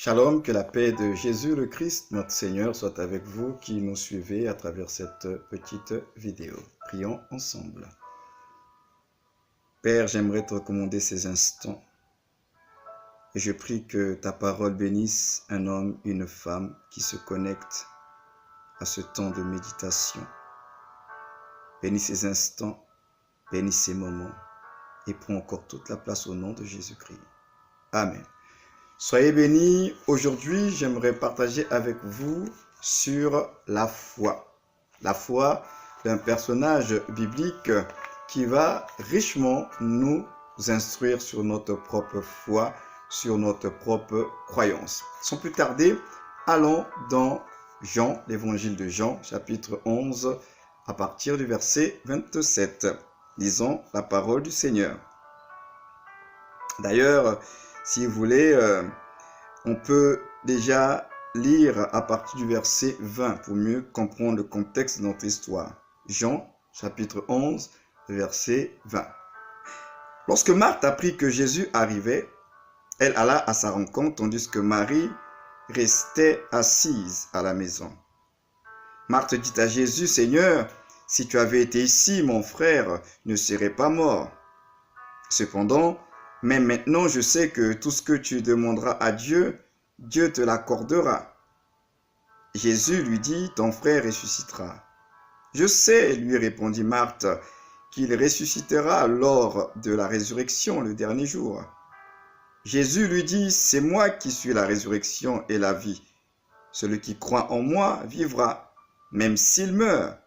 Shalom, que la paix de Jésus le Christ, notre Seigneur, soit avec vous qui nous suivez à travers cette petite vidéo. Prions ensemble. Père, j'aimerais te recommander ces instants et je prie que ta parole bénisse un homme, une femme qui se connectent à ce temps de méditation. Bénis ces instants, bénis ces moments et prends encore toute la place au nom de Jésus-Christ. Amen. Soyez bénis. Aujourd'hui, j'aimerais partager avec vous sur la foi. La foi d'un personnage biblique qui va richement nous instruire sur notre propre foi, sur notre propre croyance. Sans plus tarder, allons dans Jean, l'évangile de Jean, chapitre 11, à partir du verset 27. Lisons la parole du Seigneur. D'ailleurs, si vous voulez, on peut déjà lire à partir du verset 20 pour mieux comprendre le contexte de notre histoire. Jean, chapitre 11, verset 20. Lorsque Marthe apprit que Jésus arrivait, elle alla à sa rencontre tandis que Marie restait assise à la maison. Marthe dit à Jésus, « Seigneur, si tu avais été ici, mon frère ne serait pas mort. Cependant, mais maintenant, je sais que tout ce que tu demanderas à Dieu, Dieu te l'accordera. » Jésus lui dit, « Ton frère ressuscitera. » « Je sais, lui répondit Marthe, qu'il ressuscitera lors de la résurrection le dernier jour. Jésus lui dit, « C'est moi qui suis la résurrection et la vie. Celui qui croit en moi vivra, même s'il meurt.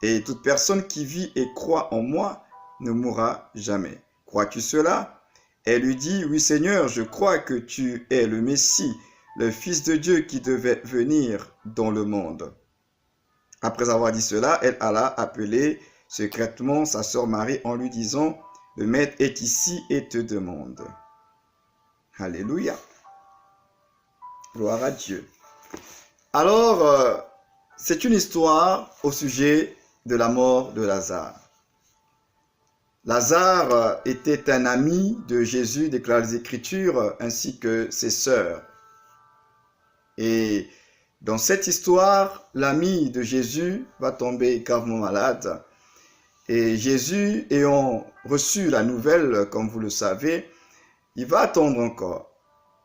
Et toute personne qui vit et croit en moi ne mourra jamais. Crois-tu cela ?» Elle lui dit, « Oui Seigneur, je crois que tu es le Messie, le Fils de Dieu qui devait venir dans le monde. » Après avoir dit cela, elle alla appeler secrètement sa sœur Marie en lui disant, « Le Maître est ici et te demande. » Alléluia. Gloire à Dieu. Alors, c'est une histoire au sujet de la mort de Lazare. Lazare était un ami de Jésus, déclarent les Écritures, ainsi que ses sœurs. Et dans cette histoire, l'ami de Jésus va tomber gravement malade. Et Jésus, ayant reçu la nouvelle, comme vous le savez, il va attendre encore.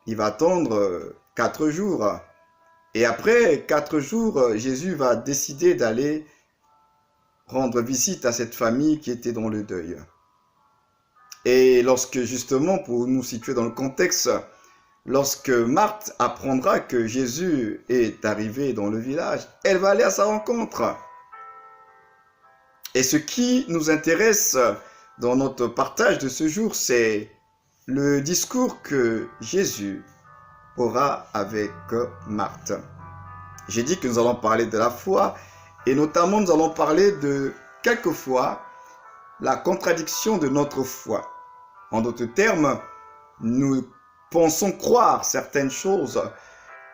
Il va attendre 4 jours. Et après 4 jours, Jésus va décider d'aller rendre visite à cette famille qui était dans le deuil. Et lorsque justement, pour nous situer dans le contexte, lorsque Marthe apprendra que Jésus est arrivé dans le village, elle va aller à sa rencontre. Et ce qui nous intéresse dans notre partage de ce jour, c'est le discours que Jésus aura avec Marthe. J'ai dit que nous allons parler de la foi et notamment nous allons parler de quelquefois la contradiction de notre foi. En d'autres termes, nous pensons croire certaines choses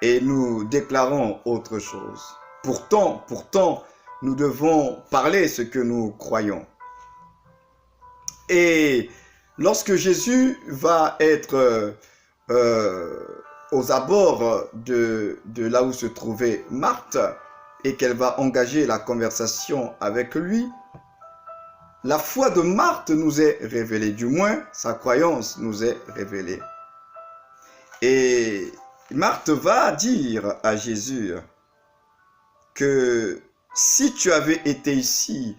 et nous déclarons autre chose. Pourtant, nous devons parler ce que nous croyons. Et lorsque Jésus va être aux abords de là où se trouvait Marthe et qu'elle va engager la conversation avec lui, la foi de Marthe nous est révélée, du moins sa croyance nous est révélée. Et Marthe va dire à Jésus que si tu avais été ici,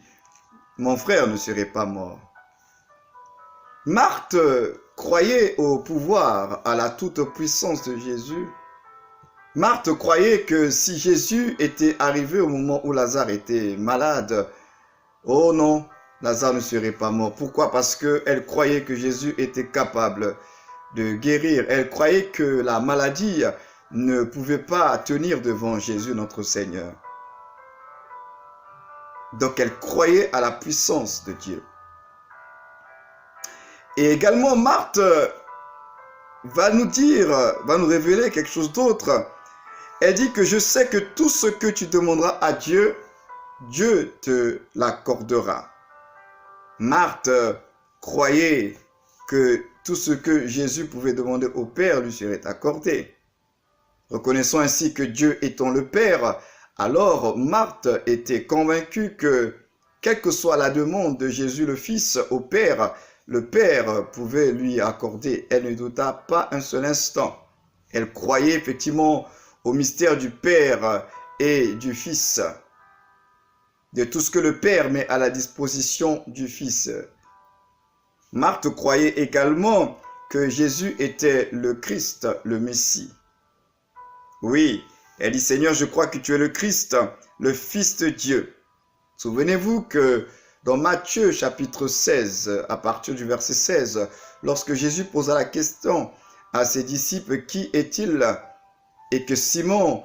mon frère ne serait pas mort. Marthe croyait au pouvoir, à la toute-puissance de Jésus. Marthe croyait que si Jésus était arrivé au moment où Lazare était malade, oh non, Lazare ne serait pas mort. Pourquoi? Parce qu'elle croyait que Jésus était capable de guérir. Elle croyait que la maladie ne pouvait pas tenir devant Jésus notre Seigneur. Donc elle croyait à la puissance de Dieu. Et également Marthe va nous révéler quelque chose d'autre. Elle dit que je sais que tout ce que tu demanderas à Dieu, Dieu te l'accordera. Marthe croyait que tout ce que Jésus pouvait demander au Père lui serait accordé. Reconnaissant ainsi que Dieu étant le Père, alors Marthe était convaincue que, quelle que soit la demande de Jésus le Fils au Père, le Père pouvait lui accorder. Elle ne douta pas un seul instant. Elle croyait effectivement au mystère du Père et du Fils, de tout ce que le Père met à la disposition du Fils. Marthe croyait également que Jésus était le Christ, le Messie. Oui, elle dit, Seigneur, je crois que tu es le Christ, le Fils de Dieu. Souvenez-vous que dans Matthieu chapitre 16, à partir du verset 16, lorsque Jésus posa la question à ses disciples, qui est-il? Et que Simon,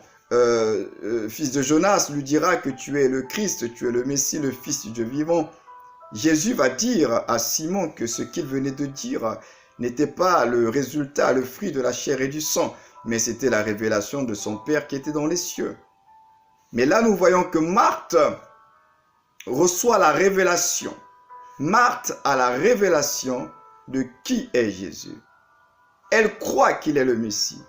fils de Jonas, lui dira que tu es le Christ, tu es le Messie, le Fils du Dieu vivant. Jésus va dire à Simon que ce qu'il venait de dire n'était pas le résultat, le fruit de la chair et du sang, mais c'était la révélation de son Père qui était dans les cieux. Mais là, nous voyons que Marthe reçoit la révélation. Marthe a la révélation de qui est Jésus. Elle croit qu'il est le Messie.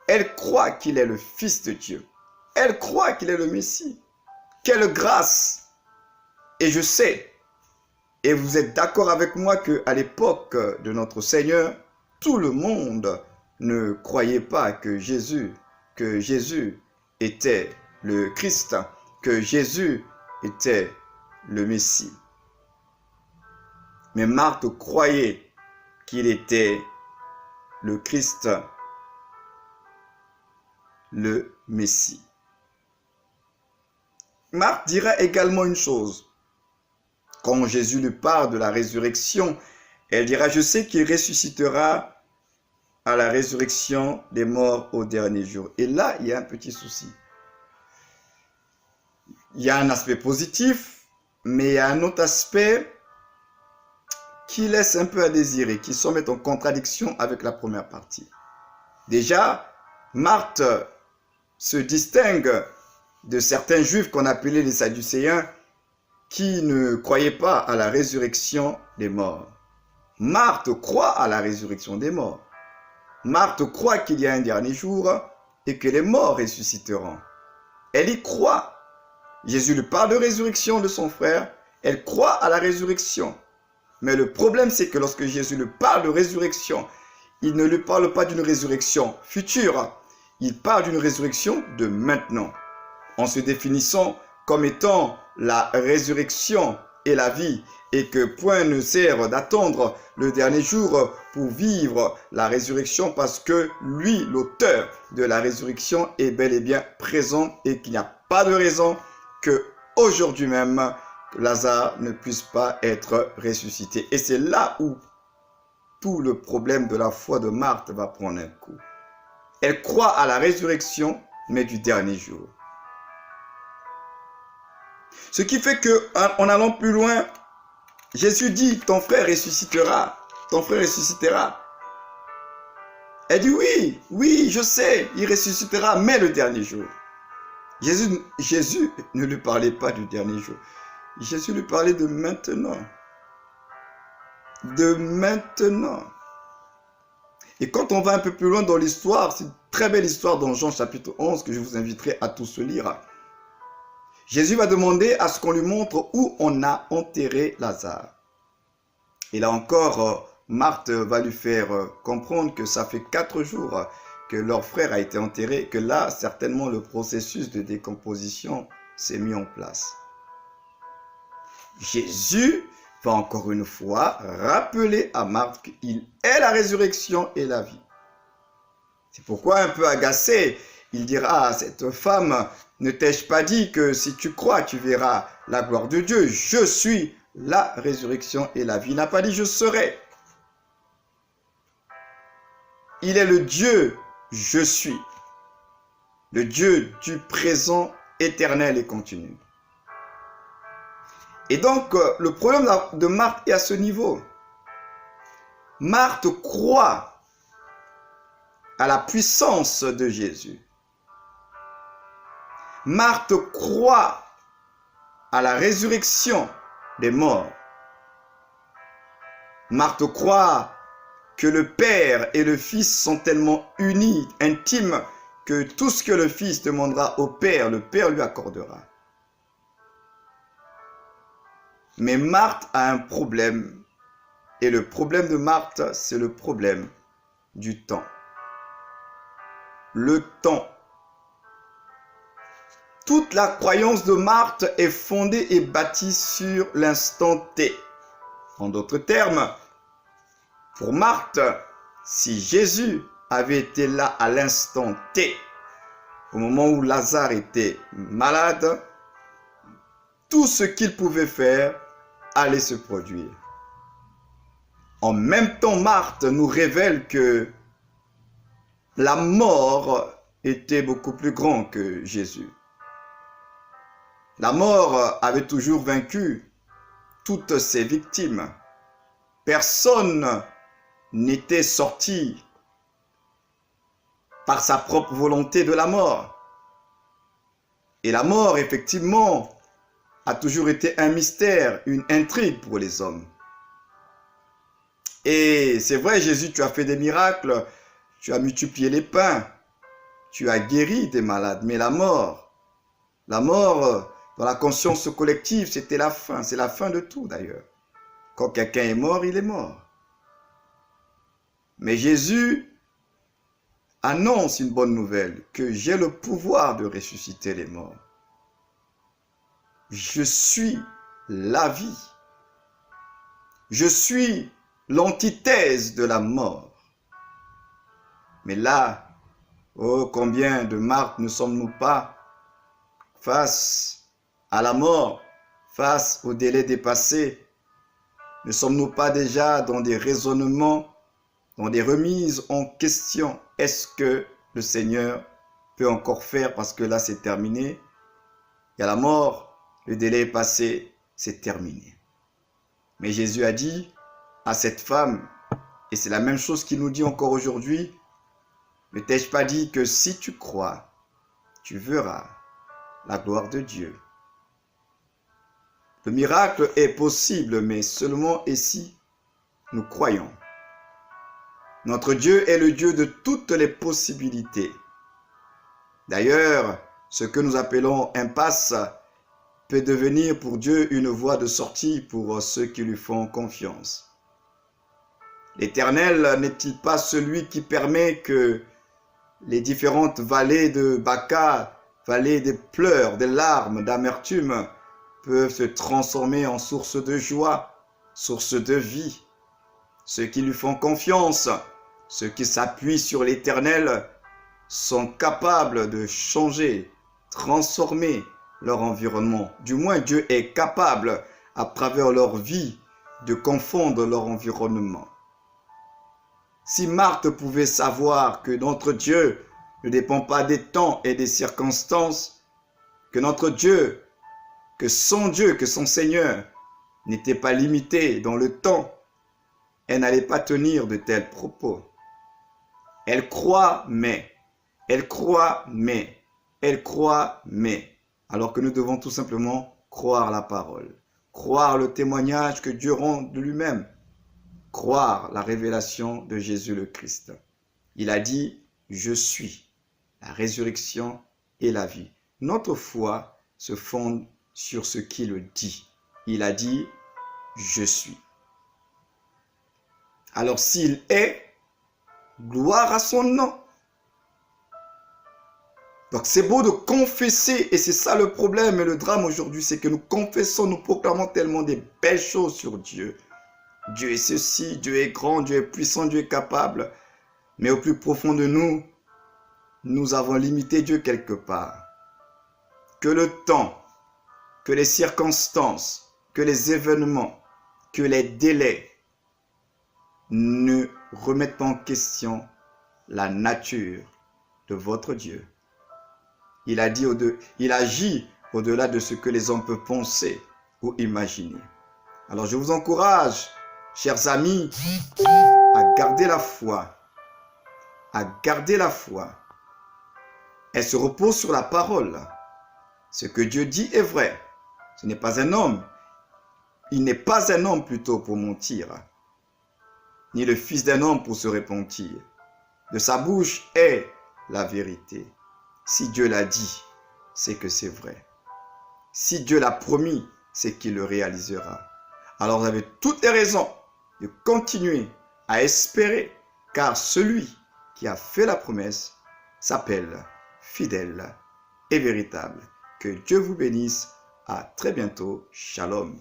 Elle croit qu'il est le Fils de Dieu. Elle croit qu'il est le Messie. Quelle grâce! Et je sais, et vous êtes d'accord avec moi qu'à l'époque de notre Seigneur, tout le monde ne croyait pas que Jésus était le Christ, que Jésus était le Messie. Mais Marthe croyait qu'il était le Christ, le Messie. Marthe dira également une chose. Quand Jésus lui parle de la résurrection, elle dira, je sais qu'il ressuscitera à la résurrection des morts au dernier jour. Et là, il y a un petit souci. Il y a un aspect positif, mais il y a un autre aspect qui laisse un peu à désirer, qui se met en contradiction avec la première partie. Déjà, Marthe se distingue de certains juifs qu'on appelait les Sadducéens qui ne croyaient pas à la résurrection des morts. Marthe croit à la résurrection des morts. Marthe croit qu'il y a un dernier jour et que les morts ressusciteront. Elle y croit. Jésus lui parle de résurrection de son frère. Elle croit à la résurrection. Mais le problème, c'est que lorsque Jésus lui parle de résurrection, il ne lui parle pas d'une résurrection future. Il parle d'une résurrection de maintenant. En se définissant comme étant la résurrection et la vie, et que point ne sert d'attendre le dernier jour pour vivre la résurrection, parce que lui, l'auteur de la résurrection, est bel et bien présent et qu'il n'y a pas de raison que aujourd'hui même Lazare ne puisse pas être ressuscité. Et c'est là où tout le problème de la foi de Marthe va prendre un coup. Elle croit à la résurrection, mais du dernier jour. Ce qui fait que, en allant plus loin, Jésus dit, ton frère ressuscitera, ton frère ressuscitera. Elle dit, oui, je sais, il ressuscitera, mais le dernier jour. Jésus ne lui parlait pas du dernier jour. Jésus lui parlait de maintenant. De maintenant. Et quand on va un peu plus loin dans l'histoire, c'est une très belle histoire dans Jean chapitre 11 que je vous inviterai à tous lire. Jésus va demander à ce qu'on lui montre où on a enterré Lazare. Et là encore, Marthe va lui faire comprendre que ça fait 4 jours que leur frère a été enterré, que là, certainement, le processus de décomposition s'est mis en place. Jésus va encore une fois rappeler à Marthe qu'il est la résurrection et la vie. C'est pourquoi, un peu agacé, il dira à cette femme, ne t'ai-je pas dit que si tu crois, tu verras la gloire de Dieu? Je suis la résurrection et la vie. Il n'a pas dit je serai. Il est le Dieu, je suis. Le Dieu du présent éternel et continu. Et donc, le problème de Marthe est à ce niveau. Marthe croit à la puissance de Jésus. Marthe croit à la résurrection des morts. Marthe croit que le Père et le Fils sont tellement unis, intimes, que tout ce que le Fils demandera au Père, le Père lui accordera. Mais Marthe a un problème. Et le problème de Marthe, c'est le problème du temps. Le temps. Toute la croyance de Marthe est fondée et bâtie sur l'instant T. En d'autres termes, pour Marthe, si Jésus avait été là à l'instant T, au moment où Lazare était malade, tout ce qu'il pouvait faire allait se produire. En même temps, Marthe nous révèle que la mort était beaucoup plus grande que Jésus. La mort avait toujours vaincu toutes ses victimes. Personne n'était sorti par sa propre volonté de la mort. Et la mort, effectivement, a toujours été un mystère, une intrigue pour les hommes. Et c'est vrai, Jésus, tu as fait des miracles, tu as multiplié les pains, tu as guéri des malades, mais la mort, dans la conscience collective, c'était la fin, c'est la fin de tout d'ailleurs. Quand quelqu'un est mort, il est mort. Mais Jésus annonce une bonne nouvelle, que j'ai le pouvoir de ressusciter les morts. Je suis la vie. Je suis l'antithèse de la mort. Mais là, oh, combien de Marthe ne sommes-nous pas face à la mort, face au délai dépassé? Ne sommes-nous pas déjà dans des raisonnements, dans des remises en question? Est-ce que le Seigneur peut encore faire parce que là c'est terminé? Il y a la mort, le délai est passé, c'est terminé. Mais Jésus a dit à cette femme, et c'est la même chose qu'il nous dit encore aujourd'hui, ne t'ai-je pas dit que si tu crois, tu verras la gloire de Dieu? Le miracle est possible, mais seulement ici, nous croyons. Notre Dieu est le Dieu de toutes les possibilités. D'ailleurs, ce que nous appelons impasse peut devenir pour Dieu une voie de sortie pour ceux qui lui font confiance. L'Éternel n'est-il pas celui qui permet que les différentes vallées de Baca, vallées des pleurs, des larmes, d'amertume, peuvent se transformer en source de joie, source de vie? Ceux qui lui font confiance, ceux qui s'appuient sur l'Éternel, sont capables de changer, transformer leur environnement. Du moins, Dieu est capable, à travers leur vie, de confondre leur environnement. Si Marthe pouvait savoir que notre Dieu ne dépend pas des temps et des circonstances, que notre Dieu, que son Seigneur n'était pas limité dans le temps, elle n'allait pas tenir de tels propos. Elle croit, mais, alors que nous devons tout simplement croire la parole, croire le témoignage que Dieu rend de lui-même, croire la révélation de Jésus le Christ. Il a dit, je suis la résurrection et la vie. Notre foi se fonde sur ce qu'il dit. Il a dit, je suis. Alors s'il est, gloire à son nom. Donc c'est beau de confesser, et c'est ça le problème et le drame aujourd'hui, c'est que nous confessons, nous proclamons tellement des belles choses sur Dieu. Dieu est ceci, Dieu est grand, Dieu est puissant, Dieu est capable. Mais au plus profond de nous, nous avons limité Dieu quelque part. Que le temps, que les circonstances, que les événements, que les délais ne remettent pas en question la nature de votre Dieu. Il agit au-delà de ce que les hommes peuvent penser ou imaginer. Alors je vous encourage, chers amis, à garder la foi. À garder la foi. Elle se repose sur la parole. Ce que Dieu dit est vrai. Ce n'est pas un homme. Il n'est pas un homme plutôt pour mentir, ni le fils d'un homme pour se repentir. De sa bouche est la vérité. Si Dieu l'a dit, c'est que c'est vrai. Si Dieu l'a promis, c'est qu'il le réalisera. Alors vous avez toutes les raisons de continuer à espérer, car celui qui a fait la promesse s'appelle fidèle et véritable. Que Dieu vous bénisse. À très bientôt. Shalom.